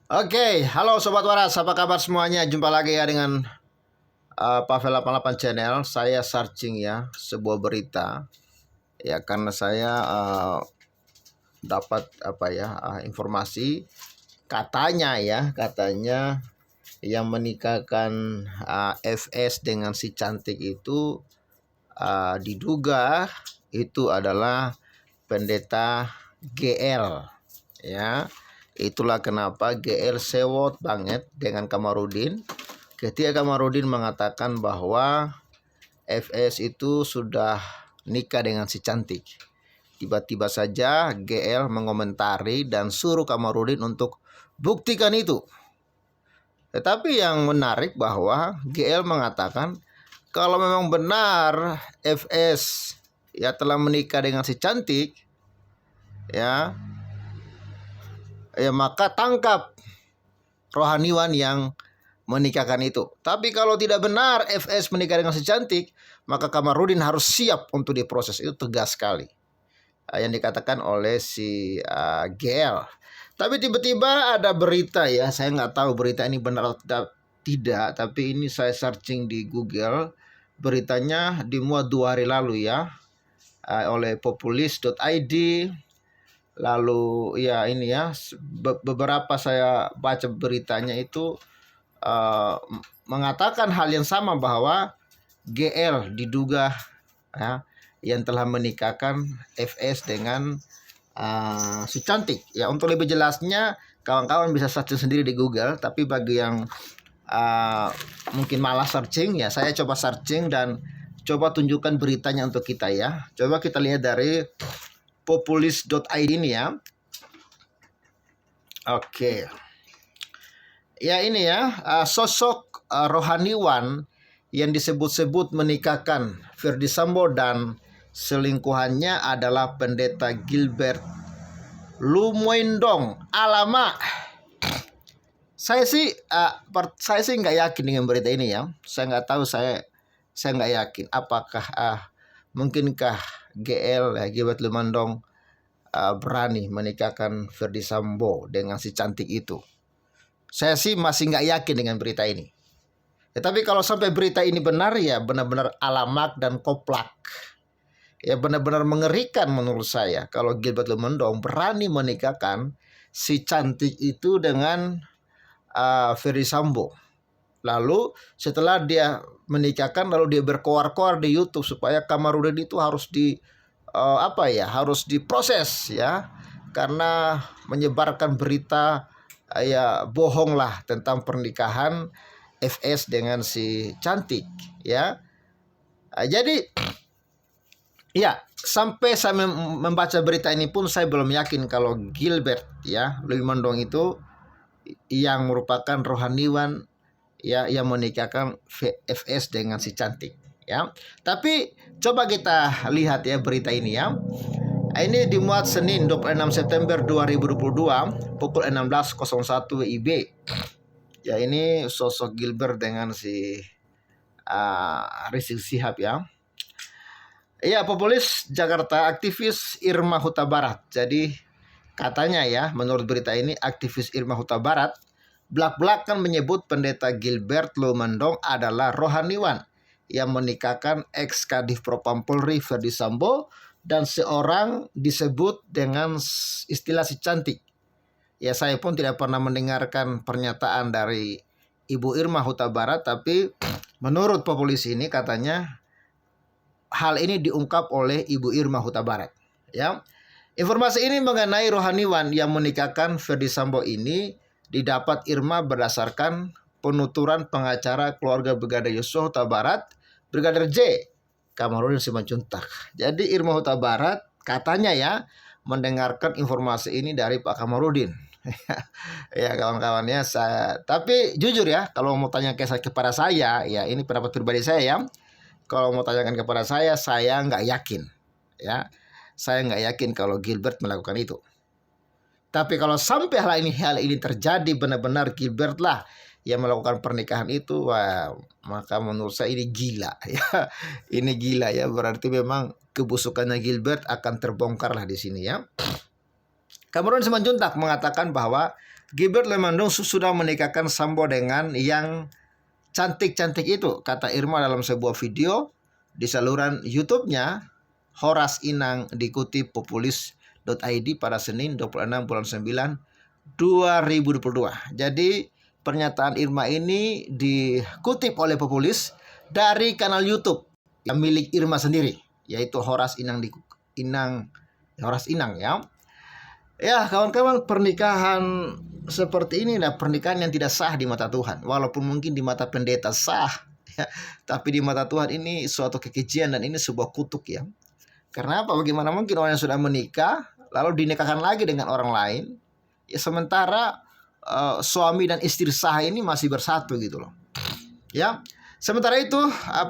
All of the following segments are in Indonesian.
Oke, halo Sobat Waras, apa kabar semuanya? Jumpa lagi ya dengan Pavel 88 Channel. Saya searching ya sebuah berita ya karena saya dapat informasi katanya yang menikahkan FS dengan si cantik itu diduga itu adalah pendeta GL ya. Itulah kenapa GL sewot banget dengan Kamarudin ketika Kamarudin mengatakan bahwa FS itu sudah nikah dengan si cantik. Tiba-tiba saja GL mengomentari dan suruh Kamarudin untuk buktikan itu. Tetapi yang menarik bahwa GL mengatakan kalau memang benar FS ya telah menikah dengan si cantik ya maka tangkap rohaniwan yang menikahkan itu. Tapi kalau tidak benar FS menikah dengan si cantik, maka Kamarudin harus siap untuk diproses. Itu tegas sekali yang dikatakan oleh si GL. Tapi tiba-tiba ada berita ya, saya nggak tahu berita ini benar atau tidak, tapi ini saya searching di Google. Beritanya dimuat 2 hari lalu ya, oleh populis.id. Lalu ya ini ya, beberapa saya baca beritanya itu mengatakan hal yang sama bahwa GL diduga ya, yang telah menikahkan FS dengan si cantik. Ya, untuk lebih jelasnya kawan-kawan bisa searching sendiri di Google. Tapi bagi yang mungkin malas searching ya, saya coba searching dan coba tunjukkan beritanya untuk kita ya. Coba kita lihat dari populis.id ini ya. Oke. Ya ini ya, sosok rohaniwan yang disebut-sebut menikahkan Ferdy Sambo dan selingkuhannya adalah pendeta Gilbert Lumoindong. Alamak. Saya sih nggak yakin dengan berita ini ya. Saya nggak tahu, saya nggak yakin apakah mungkinkah GL Gilbert Lumoindong berani menikahkan Ferdy Sambo dengan si cantik itu. Saya sih masih nggak yakin dengan berita ini. Tapi kalau sampai berita ini benar ya benar-benar alamak dan koplak. Ya benar-benar mengerikan menurut saya kalau Gilbert Lumoindong berani menikahkan si cantik itu dengan Ferdy Sambo. Lalu setelah dia menikahkan lalu dia berkoar-koar di YouTube supaya Kamarudin itu harus harus diproses ya, karena menyebarkan berita ya bohong lah tentang pernikahan FS dengan si cantik ya. Jadi ya sampai saya membaca berita ini pun saya belum yakin kalau Gilbert ya Lumoindong itu yang merupakan rohaniwan ya yang menikahkan FS dengan si cantik ya. Tapi coba kita lihat ya berita ini ya. Ini dimuat Senin 26 September 2022 pukul 16.01 WIB. Ya ini sosok Gilbert dengan si Rizik Syihab ya. Iya, populis Jakarta, aktivis Irma Huta Barat. Jadi katanya ya, menurut berita ini aktivis Irma Huta Barat belak-belakan menyebut pendeta Gilbert Lumoindong adalah rohaniwan yang menikahkan ex-Kadif Propam Polri Ferdy Sambo dan seorang disebut dengan istilah si cantik. Ya saya pun tidak pernah mendengarkan pernyataan dari Ibu Irma Huta Barat, tapi menurut populis ini katanya hal ini diungkap oleh Ibu Irma Huta Barat. Ya, informasi ini mengenai rohaniwan yang menikahkan Ferdy Sambo ini didapat Irma berdasarkan penuturan pengacara keluarga Brigadir Yosua Huta Barat, Brigadir J Kamarudin Simanjuntak. Jadi Irma Huta Barat katanya ya mendengarkan informasi ini dari Pak Kamarudin. Ya kawan-kawannya tapi jujur ya kalau mau tanya kepada saya ya ini pendapat pribadi saya ya. Kalau mau tanyakan kepada saya nggak yakin ya. Saya nggak yakin kalau Gilbert melakukan itu. Tapi kalau sampai hal ini terjadi, benar-benar Gilbert lah yang melakukan pernikahan itu, wah, maka menurut saya ini gila ya. Ini gila ya, berarti memang kebusukannya Gilbert akan terbongkar lah di sini ya. Kamarudin Simanjuntak mengatakan bahwa Gilbert Lemandong sudah menikahkan Sambo dengan yang cantik-cantik itu, kata Irma dalam sebuah video di saluran YouTube-nya Horas Inang, dikutip populis.id pada Senin 26 bulan 9 2022. Jadi pernyataan Irma ini dikutip oleh Populis dari kanal YouTube yang milik Irma sendiri, yaitu Horas Inang Horas Inang ya. Ya kawan-kawan, pernikahan seperti ini adalah pernikahan yang tidak sah di mata Tuhan. Walaupun mungkin di mata pendeta sah, ya, tapi di mata Tuhan ini suatu kekejian dan ini sebuah kutuk ya. Karena apa? Bagaimana mungkin orang yang sudah menikah lalu dinikahkan lagi dengan orang lain? Ya sementara suami dan istri sah ini masih bersatu gitu loh. Ya. Sementara itu,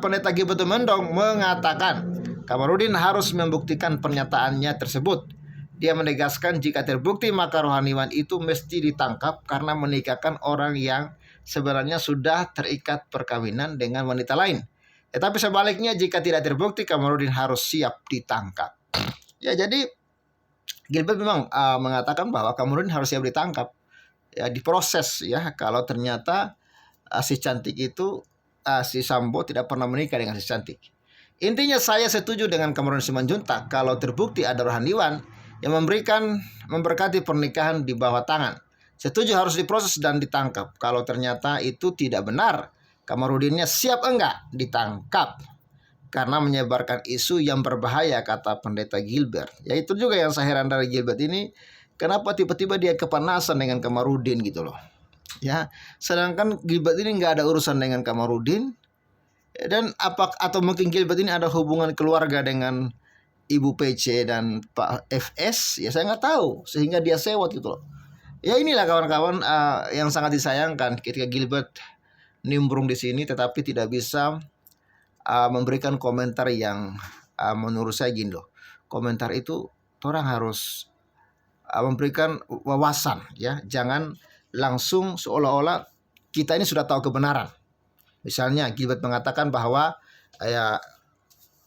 Pendeta Gilbert Lemandong mengatakan Kamarudin harus membuktikan pernyataannya tersebut. Dia menegaskan jika terbukti maka rohaniwan itu mesti ditangkap karena menikahkan orang yang sebenarnya sudah terikat perkawinan dengan wanita lain. Tetapi sebaliknya jika tidak terbukti Kamarudin harus siap ditangkap. Ya jadi Gilbert memang mengatakan bahwa Kamarudin harus siap ditangkap, ya diproses ya kalau ternyata si cantik itu si Sambo tidak pernah menikah dengan si cantik. Intinya saya setuju dengan Kamarudin Simanjuntak kalau terbukti ada rohaniwan yang memberkati pernikahan di bawah tangan. Setuju harus diproses dan ditangkap. Kalau ternyata itu tidak benar, Kamarudinnya siap enggak ditangkap karena menyebarkan isu yang berbahaya, kata Pendeta Gilbert. Ya itu juga yang saya heran dari Gilbert ini, kenapa tiba-tiba dia kepanasan dengan Kamarudin gitu loh. Ya, sedangkan Gilbert ini nggak ada urusan dengan Kamarudin. Dan atau mungkin Gilbert ini ada hubungan keluarga dengan Ibu PC dan Pak FS, ya saya nggak tahu, sehingga dia sewot gitu loh. Ya inilah kawan-kawan yang sangat disayangkan ketika Gilbert nimbrung di sini tetapi tidak bisa memberikan komentar yang menurut saya gini loh. Komentar itu orang harus memberikan wawasan ya, jangan langsung seolah-olah kita ini sudah tahu kebenaran. Misalnya Gilbert mengatakan bahwa ya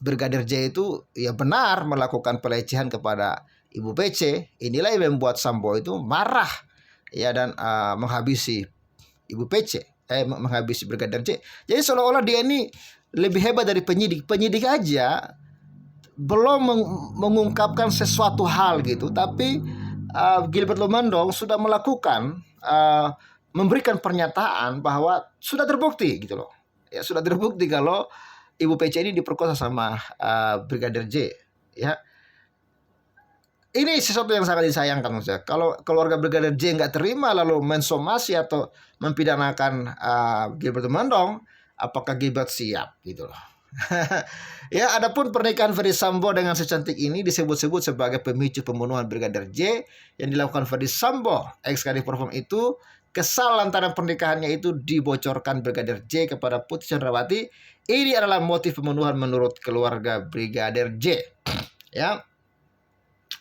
Brigadir J itu ya benar melakukan pelecehan kepada Ibu PC. Inilah yang membuat Sambo itu marah ya dan menghabisi Ibu PC, menghabisi Brigadir J. Jadi seolah-olah dia ini lebih hebat dari penyidik. Penyidik aja belum mengungkapkan sesuatu hal gitu, tapi Gilbert Lemandong sudah melakukan memberikan pernyataan bahwa sudah terbukti gitu loh. Ya sudah terbukti kalau Ibu PC ini diperkosa sama Brigadir J. Ya, ini sesuatu yang sangat disayangkan maksudnya. Kalau keluarga Brigadir J nggak terima lalu mensomasi atau mempidanakan Gilbert Lemandong, apakah Gilbert siap gitu loh? Ya, adapun pernikahan Ferdy Sambo dengan si cantik ini disebut-sebut sebagai pemicu pembunuhan Brigadir J yang dilakukan Ferdy Sambo. Ex-Kadif Propam itu kesal lantaran pernikahannya itu dibocorkan Brigadir J kepada Putri Chandrawati. Ini adalah motif pembunuhan menurut keluarga Brigadir J. Ya.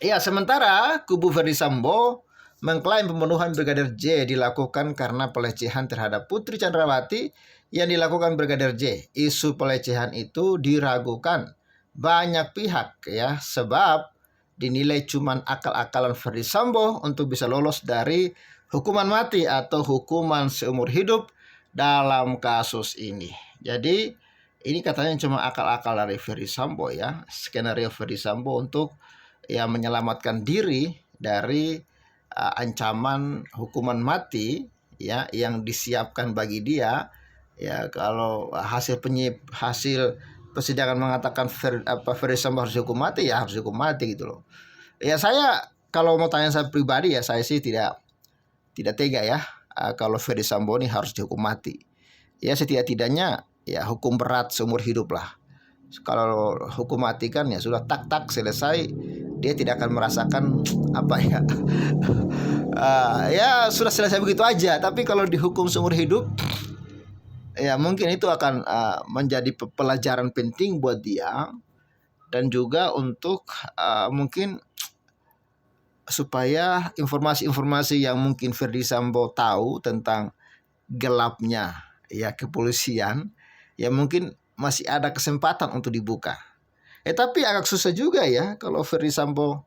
Ya, sementara kubu Ferdy Sambo mengklaim pembunuhan Brigadir J dilakukan karena pelecehan terhadap Putri Chandrawati yang dilakukan Brigadir J. Isu pelecehan itu diragukan banyak pihak ya, sebab dinilai cuman akal-akalan Ferdy Sambo untuk bisa lolos dari hukuman mati atau hukuman seumur hidup dalam kasus ini. Jadi ini katanya cuma akal-akal dari Ferdy Sambo ya, skenario Ferdy Sambo untuk ya menyelamatkan diri dari ancaman hukuman mati ya yang disiapkan bagi dia. Ya kalau hasil persidangan mengatakan Ferdy Sambo harus dihukum mati, ya harus dihukum mati gitu loh. Ya saya kalau mau tanya saya pribadi ya, saya sih tidak tega ya kalau Ferdy Sambo ini harus dihukum mati. Ya setidak-tidaknya ya hukum berat seumur hidup lah. Kalau hukum mati kan ya sudah tak selesai, dia tidak akan merasakan apa ya ya sudah selesai begitu aja. Tapi kalau dihukum seumur hidup, ya mungkin itu akan menjadi pelajaran penting buat dia dan juga untuk mungkin supaya informasi-informasi yang mungkin Ferdy Sambo tahu tentang gelapnya ya kepolisian ya mungkin masih ada kesempatan untuk dibuka. Tapi agak susah juga ya kalau Ferdy Sambo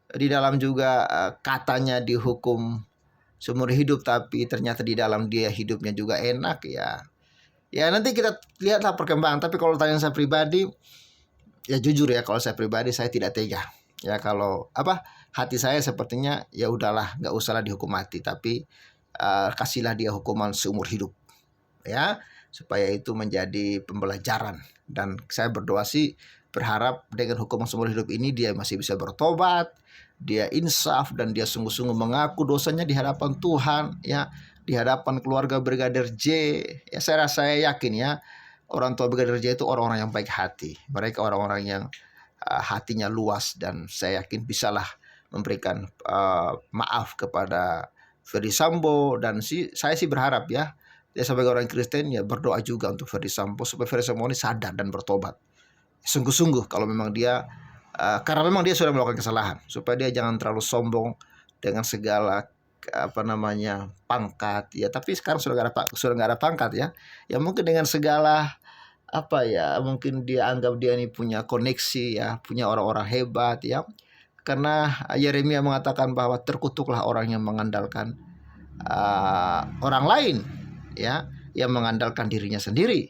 di dalam juga katanya dihukum seumur hidup tapi ternyata di dalam dia hidupnya juga enak, ya nanti kita lihatlah perkembangan. Tapi kalau tanya saya pribadi, ya jujur ya, kalau saya pribadi saya tidak tega. Ya kalau hati saya sepertinya ya udahlah, nggak usahlah dihukum mati, tapi kasihlah dia hukuman seumur hidup, ya, supaya itu menjadi pembelajaran. Dan saya berdoa sih, berharap dengan hukuman seumur hidup ini dia masih bisa bertobat, dia insaf, dan dia sungguh-sungguh mengaku dosanya di hadapan Tuhan, ya, di hadapan keluarga Brigadir J. Ya saya yakin ya, orang tua Brigadir J itu orang-orang yang baik hati. Mereka orang-orang yang hatinya luas, dan saya yakin bisalah memberikan maaf kepada Ferdy Sambo. Dan saya sih berharap ya, dia sebagai orang Kristen ya berdoa juga untuk Ferdy Sambo supaya Ferdy Sambo ini sadar dan bertobat sungguh-sungguh kalau memang dia karena memang dia sudah melakukan kesalahan, supaya dia jangan terlalu sombong dengan segala pangkat ya. Tapi sekarang sudah nggak ada pangkat ya mungkin dengan segala mungkin dia anggap dia ini punya koneksi ya, punya orang-orang hebat ya, karena Yeremia mengatakan bahwa terkutuklah orang yang mengandalkan orang lain ya, yang mengandalkan dirinya sendiri,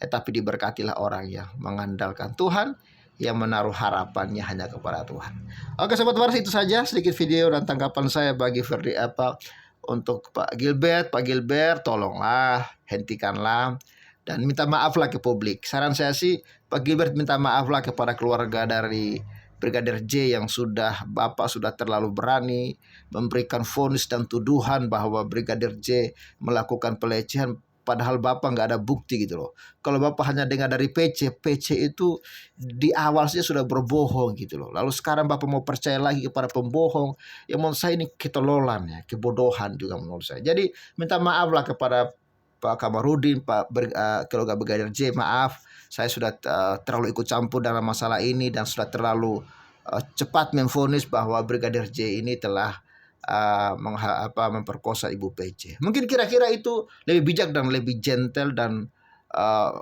tapi diberkatilah orang yang mengandalkan Tuhan, yang menaruh harapannya hanya kepada Tuhan. Oke sobat waras, itu saja sedikit video dan tanggapan saya bagi Ferdy untuk Pak Gilbert. Pak Gilbert, tolonglah hentikanlah dan minta maaflah ke publik. Saran saya sih, Pak Gilbert minta maaflah kepada keluarga dari Brigadir J yang Bapak sudah terlalu berani memberikan vonis dan tuduhan bahwa Brigadir J melakukan pelecehan, padahal Bapak nggak ada bukti gitu loh. Kalau Bapak hanya dengar dari PC itu di awal saja sudah berbohong gitu loh. Lalu sekarang Bapak mau percaya lagi kepada pembohong, yang menurut saya ini ketololan ya, kebodohan juga menurut saya. Jadi minta maaflah kepada Pak Kamarudin, keluarga Brigadir J, maaf. Saya sudah terlalu ikut campur dalam masalah ini dan sudah terlalu cepat memvonis bahwa Brigadir J ini telah memperkosa Ibu PC. Mungkin kira-kira itu lebih bijak dan lebih gentle dan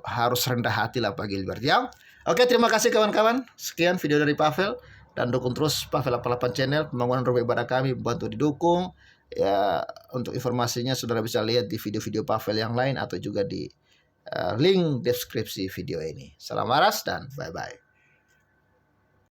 harus rendah hati lah Pak Gilbert ya. Oke, terima kasih kawan-kawan. Sekian video dari Pavel, dan dukung terus Pavel 88 channel, pembangunan rumah ibadah kami bantu didukung. Ya, untuk informasinya saudara bisa lihat di video-video Pavel yang lain atau juga di link deskripsi video ini. Salam waras dan bye-bye.